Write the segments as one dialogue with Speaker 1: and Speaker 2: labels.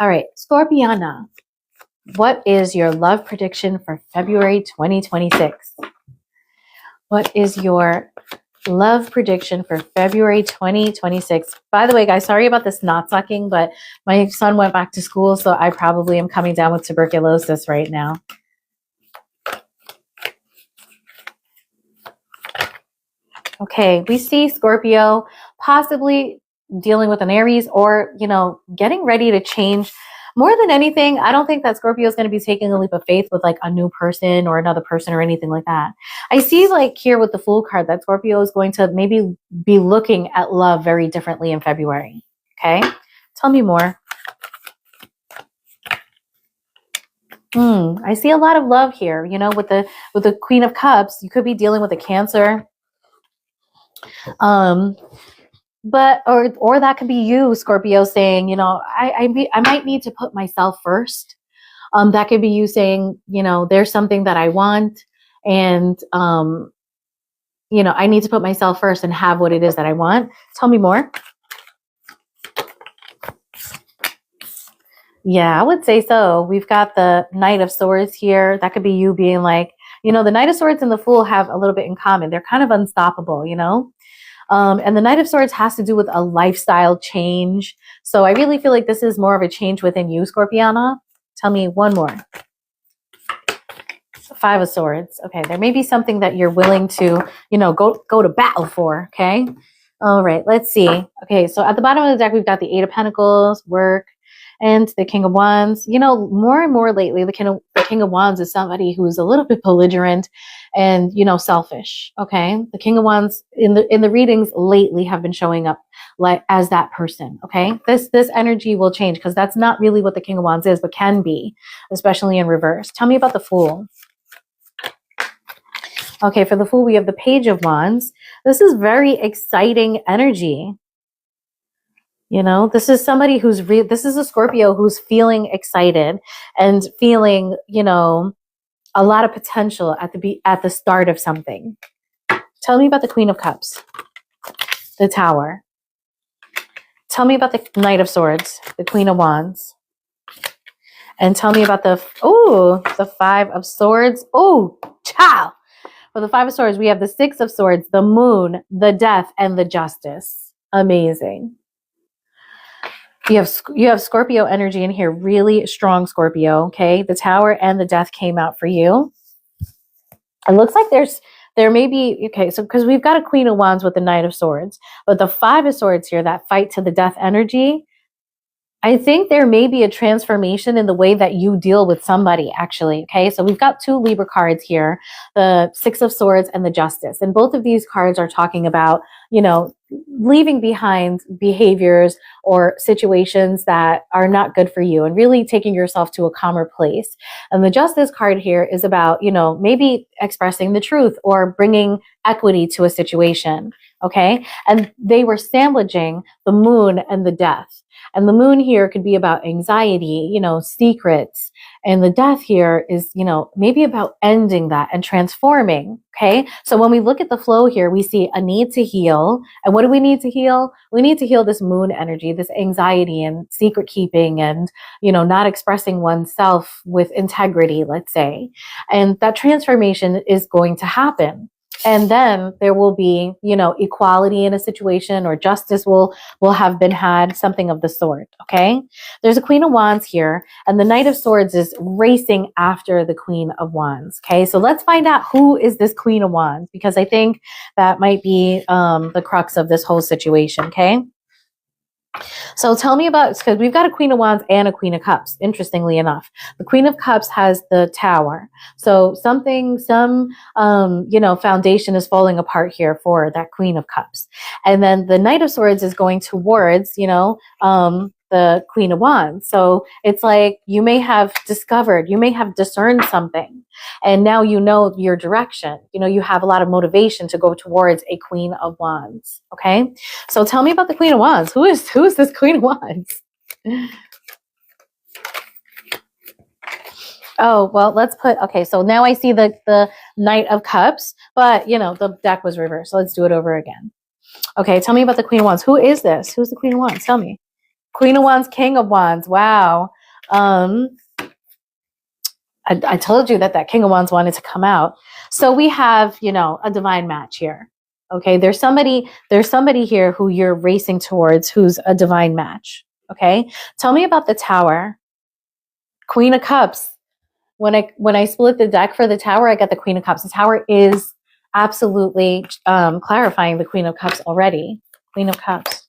Speaker 1: All right, Scorpiana, what is your love prediction for February 2026? What is your love prediction for February 2026? By the way, guys, sorry about this knot sucking, but my son went back to school, so I probably am coming down with tuberculosis right now. Okay, we see Scorpio possibly dealing with an Aries or, getting ready to change. More than anything, I don't think that Scorpio is going to be taking a leap of faith with like a new person or another person or anything like that. I see like here with the Fool card that Scorpio is going to maybe be looking at love very differently in February. Okay, tell me more. I see a lot of love here, with the Queen of Cups. You could be dealing with a Cancer. But or that could be you, Scorpio, saying, I might need to put myself first. That could be you saying, there's something that I want, and I need to put myself first and have what it is that I want. Tell me more. Yeah, I would say so. We've got the Knight of Swords here. That could be you being like, the Knight of Swords and the Fool have a little bit in common. They're kind of unstoppable, and the Knight of Swords has to do with a lifestyle change. So I really feel like this is more of a change within you, Scorpiana. Tell me one more. Five of Swords. Okay, there may be something that you're willing to, go to battle for, okay? All right, let's see. Okay, so at the bottom of the deck, we've got the Eight of Pentacles, work, and the King of Wands. More and more lately, the King of Wands is somebody who's a little bit belligerent and, selfish. Okay. The King of Wands in the readings lately have been showing up like as that person. Okay. This energy will change because that's not really what the King of Wands is, but can be, especially in reverse. Tell me about the Fool. Okay. For the Fool, we have the Page of Wands. This is very exciting energy. This is somebody this is a Scorpio who's feeling excited and feeling, a lot of potential at the start of something. Tell me about the Queen of Cups, the Tower. Tell me about the Knight of Swords, the Queen of Wands. And tell me about the Five of Swords. Oh, ciao. For the Five of Swords, we have the Six of Swords, the Moon, the Death, and the Justice. Amazing. You have Scorpio energy in here, really strong Scorpio, okay? The Tower and the Death came out for you. It looks like there may be, okay, so because we've got a Queen of Wands with the Knight of Swords, but the Five of Swords here, that fight to the death energy, I think there may be a transformation in the way that you deal with somebody, actually, okay? So we've got two Libra cards here, the Six of Swords and the Justice. And both of these cards are talking about, leaving behind behaviors or situations that are not good for you and really taking yourself to a calmer place. And the Justice card here is about, maybe expressing the truth or bringing equity to a situation, okay? And they were sandwiching the Moon and the Death. And the Moon here could be about anxiety, secrets. And the Death here is, maybe about ending that and transforming. Okay. So when we look at the flow here, we see a need to heal. And what do we need to heal? We need to heal this Moon energy, this anxiety and secret keeping and, not expressing oneself with integrity, let's say. And that transformation is going to happen. And then there will be, equality in a situation, or justice will have been had, something of the sort. Okay. There's a Queen of Wands here, and the Knight of Swords is racing after the Queen of Wands. Okay. So let's find out who is this Queen of Wands, because I think that might be the crux of this whole situation. Okay. So tell me about, because we've got a Queen of Wands and a Queen of Cups, interestingly enough. The Queen of Cups has the Tower. So some foundation is falling apart here for that Queen of Cups. And then the Knight of Swords is going towards, the Queen of Wands. So it's like you may have discerned something, and now your direction. You have a lot of motivation to go towards a Queen of Wands. Okay, so tell me about the Queen of Wands. Who is this Queen of Wands? Oh, well, let's put, okay, so now I see the Knight of Cups, but the deck was reversed. So let's do it over again. Okay, tell me about the Queen of Wands. Who is this? Who's the Queen of Wands? Tell me. Queen of Wands, King of Wands. Wow. I told you that King of Wands wanted to come out. So we have, you know, a divine match here. Okay. There's somebody here who you're racing towards who's a divine match. Okay. Tell me about the Tower. Queen of Cups. When I split the deck for the Tower, I got the Queen of Cups. The Tower is absolutely clarifying the Queen of Cups already. Queen of Cups.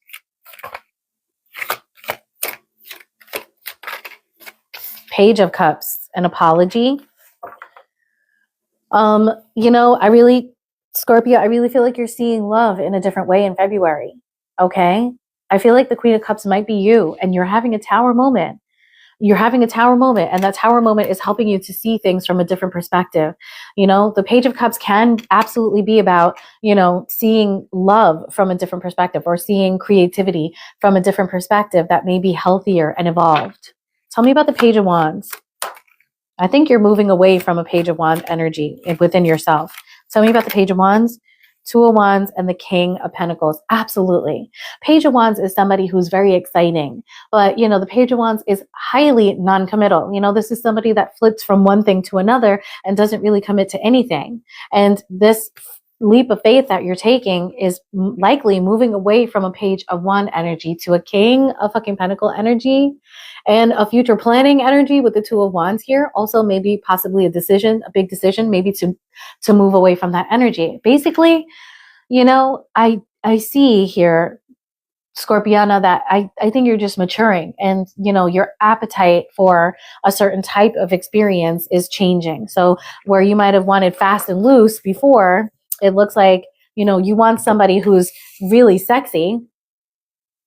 Speaker 1: Page of Cups. An apology. You know, Scorpio, I really feel like you're seeing love in a different way in February. Okay. I feel like the Queen of Cups might be you and you're having a Tower moment. You're having a Tower moment, and that Tower moment is helping you to see things from a different perspective. You know, the Page of Cups can absolutely be about, you know, seeing love from a different perspective or seeing creativity from a different perspective that may be healthier and evolved. Tell me about the Page of Wands. I think you're moving away from a Page of Wands energy within yourself. Tell me about the Page of Wands. Two of Wands and the King of Pentacles. Absolutely. Page of Wands is somebody who's very exciting, but you know, the Page of Wands is highly non-committal. You know, this is somebody that flips from one thing to another and doesn't really commit to anything. And this leap of faith that you're taking is likely moving away from a Page of Wand energy to a King of fucking Pentacle energy and a future planning energy with the Two of Wands here. Also maybe possibly a big decision, maybe to move away from that energy. Basically, you know, I see here, Scorpiana, that I think you're just maturing and, you know, your appetite for a certain type of experience is changing. So where you might have wanted fast and loose before, it looks like, you know, you want somebody who's really sexy,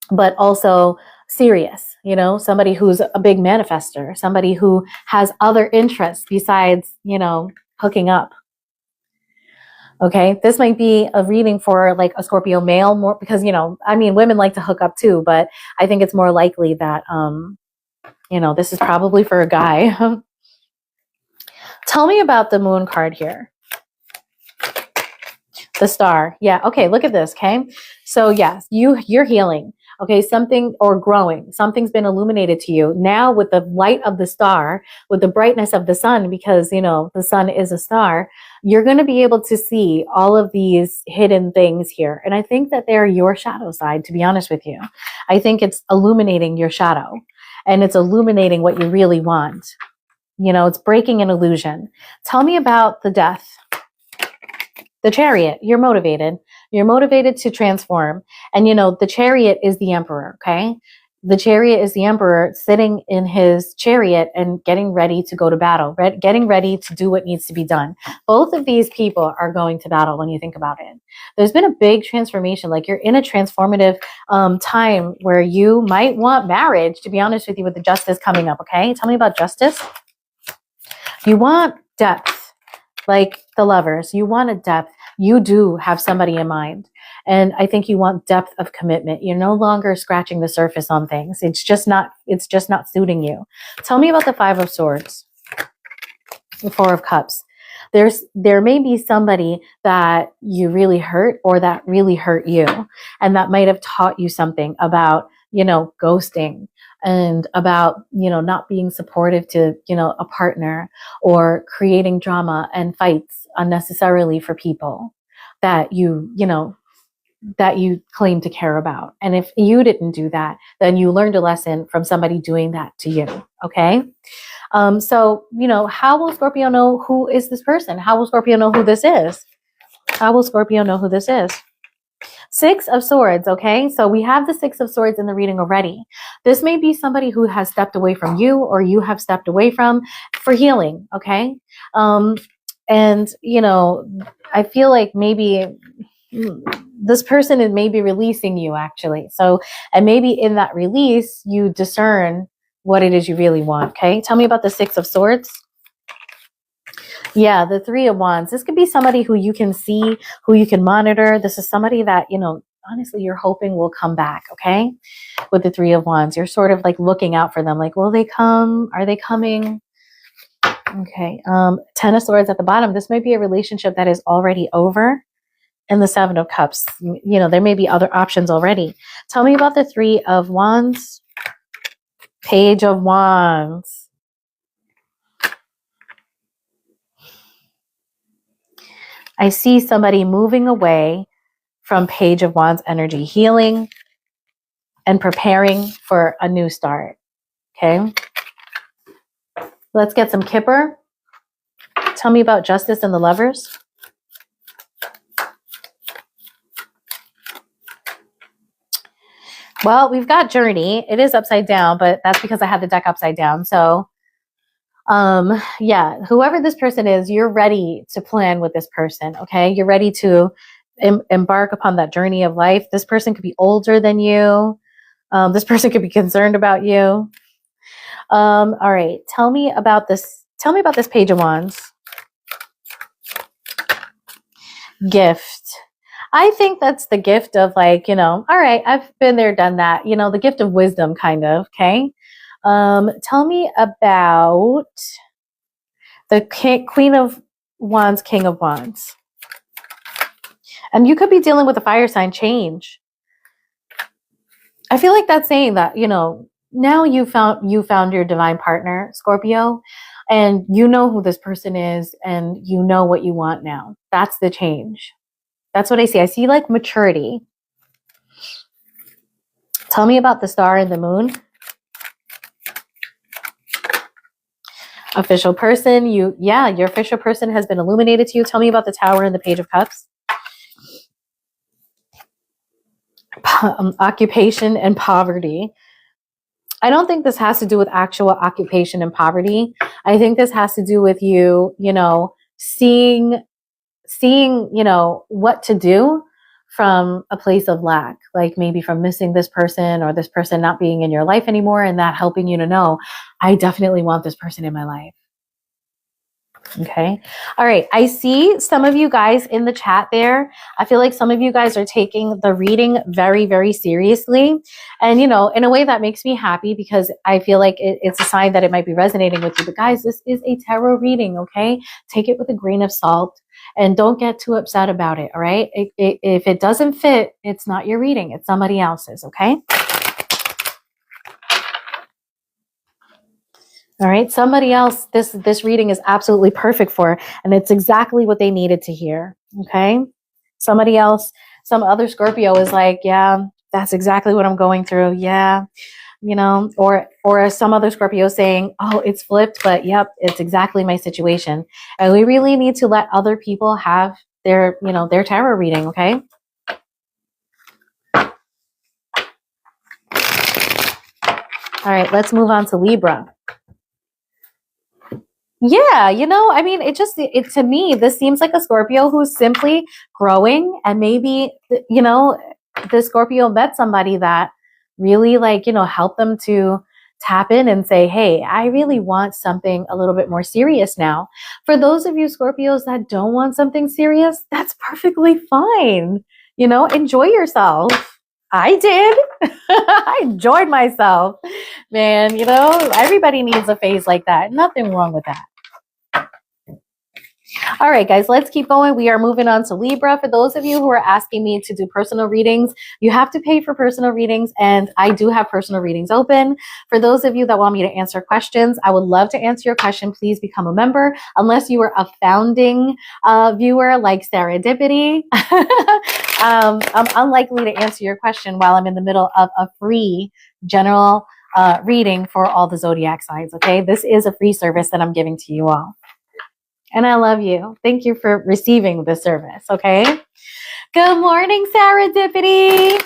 Speaker 1: but also serious, you know, somebody who's a big manifester, somebody who has other interests besides, you know, hooking up. Okay, this might be a reading for like a Scorpio male more because, you know, I mean, women like to hook up too, but I think it's more likely that, you know, this is probably for a guy. Tell me about the Moon card here. The Star. Yeah. Okay. Look at this. Okay. So yes, you're healing. Okay. Something or growing. Something's been illuminated to you now with the light of the star, with the brightness of the sun, because, you know, the sun is a star. You're going to be able to see all of these hidden things here. And I think that they're your shadow side, to be honest with you. I think it's illuminating your shadow and it's illuminating what you really want. You know, it's breaking an illusion. Tell me about the Death. The Chariot. You're motivated. You're motivated to transform. And, you know, the Chariot is the Emperor, okay? The Chariot is the Emperor sitting in his chariot and getting ready to go to battle, getting ready to do what needs to be done. Both of these people are going to battle when you think about it. There's been a big transformation. Like you're in a transformative time where you might want marriage, to be honest with you, with the Justice coming up, okay? Tell me about Justice. You want depth. Like the Lovers, you want a depth. You do have somebody in mind. And I think you want depth of commitment. You're no longer scratching the surface on things. It's just not suiting you. Tell me about the Five of Swords. The Four of Cups. There may be somebody that you really hurt or that really hurt you. And that might have taught you something about, you know, ghosting and about, you know, not being supportive to, you know, a partner or creating drama and fights unnecessarily for people that you know, that you claim to care about. And if you didn't do that, then you learned a lesson from somebody doing that to you. Okay. So, you know, how will Scorpio know who is this person? How will Scorpio know who this is? How will Scorpio know who this is? Six of Swords, okay? So we have the Six of Swords in the reading already. This may be somebody who has stepped away from you or you have stepped away from for healing, okay? And, you know, I feel like maybe this person is maybe releasing you actually. So, and maybe in that release, you discern what it is you really want, okay? Tell me about the Six of Swords. Yeah, the Three of Wands. This could be somebody who you can see, who you can monitor. This is somebody that, you know, honestly, you're hoping will come back, okay? With the Three of Wands. You're sort of like looking out for them. Like, will they come? Are they coming? Okay. Ten of Swords at the bottom. This might be a relationship that is already over. And the Seven of Cups. You know, there may be other options already. Tell me about the Three of Wands. Page of Wands. I see somebody moving away from Page of Wands energy, healing and preparing for a new start. Okay. Let's get some Kipper. Tell me about Justice and the Lovers. Well, we've got Journey. It is upside down, but that's because I had the deck upside down. So, yeah, whoever this person is, you're ready to plan with this person, okay? You're ready to embark upon that journey of life. This person could be older than you. This person could be concerned about you. All right, tell me about this. Tell me about this Page of Wands. Gift. I think that's the gift of like, you know, all right, I've been there, done that. You know, the gift of wisdom kind of, okay? Tell me about the Queen of Wands, King of Wands. And you could be dealing with a fire sign change. I feel like that's saying that, you know, now you found your divine partner, Scorpio, and you know who this person is and you know what you want now. That's the change. That's what I see. I see like maturity. Tell me about the star and the moon. Official person. Your official person has been illuminated to you. Tell me about the Tower and the Page of Cups. Occupation and poverty. I don't think this has to do with actual occupation and poverty. I think this has to do with you, you know, seeing, you know, what to do from a place of lack, like maybe from missing this person or this person not being in your life anymore, and that helping you to know, I definitely want this person in my life. Okay. All right. I see some of you guys in the chat there. I feel like some of you guys are taking the reading very, very seriously. And, you know, in a way that makes me happy because I feel like it's a sign that it might be resonating with you. But guys, this is a tarot reading. Okay. Take it with a grain of salt and don't get too upset about it. All right. If it doesn't fit, it's not your reading. It's somebody else's. Okay. All right. Somebody else, this reading is absolutely perfect for, and it's exactly what they needed to hear. Okay. Somebody else, some other Scorpio is like, yeah, that's exactly what I'm going through. Yeah. You know, or some other Scorpio saying, oh, it's flipped, but yep, it's exactly my situation. And we really need to let other people have their, you know, their tarot reading. Okay. All right. Let's move on to Libra. Yeah, you know, I mean, it to me, this seems like a Scorpio who's simply growing, and maybe, you know, the Scorpio met somebody that really like, you know, helped them to tap in and say, hey, I really want something a little bit more serious now. For those of you Scorpios that don't want something serious, that's perfectly fine. You know, enjoy yourself. I did. I enjoyed myself, man. You know, everybody needs a phase like that. Nothing wrong with that. All right, guys, let's keep going. We are moving on to Libra. For those of you who are asking me to do personal readings, you have to pay for personal readings, and I do have personal readings open. For those of you that want me to answer questions, I would love to answer your question. Please become a member. Unless you are a founding viewer like Serendipity, I'm unlikely to answer your question while I'm in the middle of a free general reading for all the zodiac signs, okay? This is a free service that I'm giving to you all. And I love you. Thank you for receiving this service, okay? Good morning, Serendipity.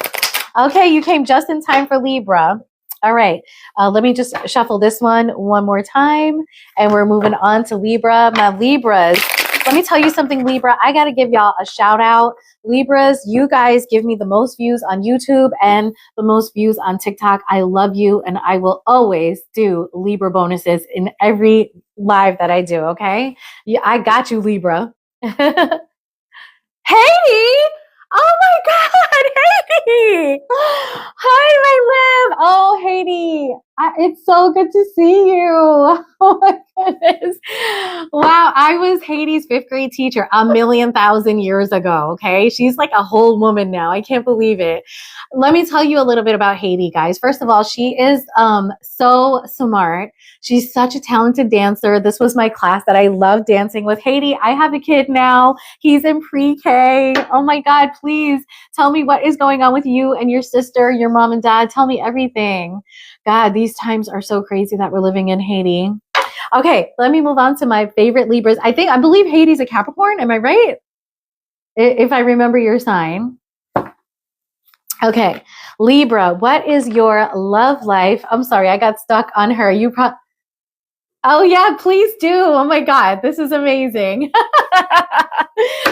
Speaker 1: Okay, you came just in time for Libra. All right, let me just shuffle this one more time, and we're moving on to Libra. My Libras, let me tell you something, Libra. I got to give y'all a shout out. Libras, you guys give me the most views on YouTube and the most views on TikTok. I love you, and I will always do Libra bonuses in every live that I do, okay? Yeah, I got you, Libra. Haiti! Oh my God, Haiti! Hi, my Liv! Oh, Haiti. It's so good to see you. Oh my goodness. Wow. I was Heidi's 5th grade teacher a million thousand years ago. Okay. She's like a whole woman now. I can't believe it. Let me tell you a little bit about Heidi, guys. First of all, she is so smart. She's such a talented dancer. This was my class that I love dancing with. Heidi, I have a kid now. He's in pre-K. Oh my God, please tell me what is going on with you and your sister, your mom and dad. Tell me everything. God, these times are so crazy that we're living in, Heidi. Okay, let me move on to my favorite Libras. I believe Heidi's a Capricorn. Am I right? If I remember your sign. Okay, Libra, what is your love life? I'm sorry, I got stuck on her. Oh yeah, please do. Oh my God, this is amazing.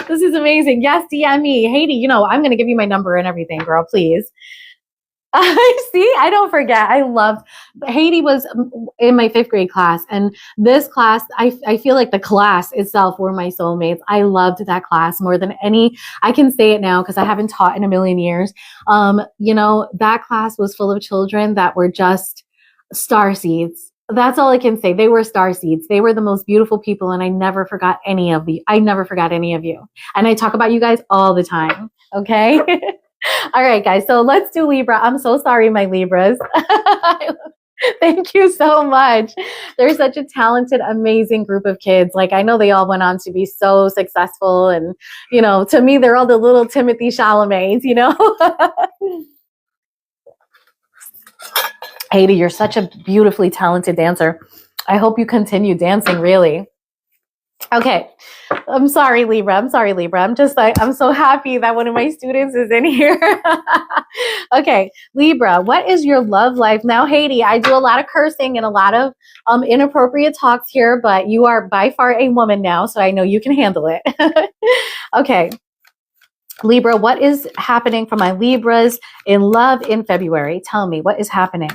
Speaker 1: This is amazing. Yes, DM me. Heidi, you know, I'm going to give you my number and everything, girl, please. See, I don't forget. Heidi was in my 5th grade class, and this class, I feel like the class itself were my soulmates. I loved that class more than any. I can say it now because I haven't taught in a million years. You know, that class was full of children that were just star seeds. That's all I can say. They were star seeds. They were the most beautiful people, and I never forgot any of you. I never forgot any of you. And I talk about you guys all the time. Okay. All right, guys. So let's do Libra. I'm so sorry, my Libras. Thank you so much. They're such a talented, amazing group of kids. Like, I know they all went on to be so successful. And, you know, to me, they're all the little Timothy Chalamets, you know? Heidi, you're such a beautifully talented dancer. I hope you continue dancing, really. Okay. I'm sorry, Libra. I'm just like, I'm so happy that one of my students is in here. Okay. Libra, what is your love life? Now, Heidi, I do a lot of cursing and a lot of inappropriate talks here, but you are by far a woman now, so I know you can handle it. Okay. Libra, what is happening for my Libras in love in February? Tell me, what is happening?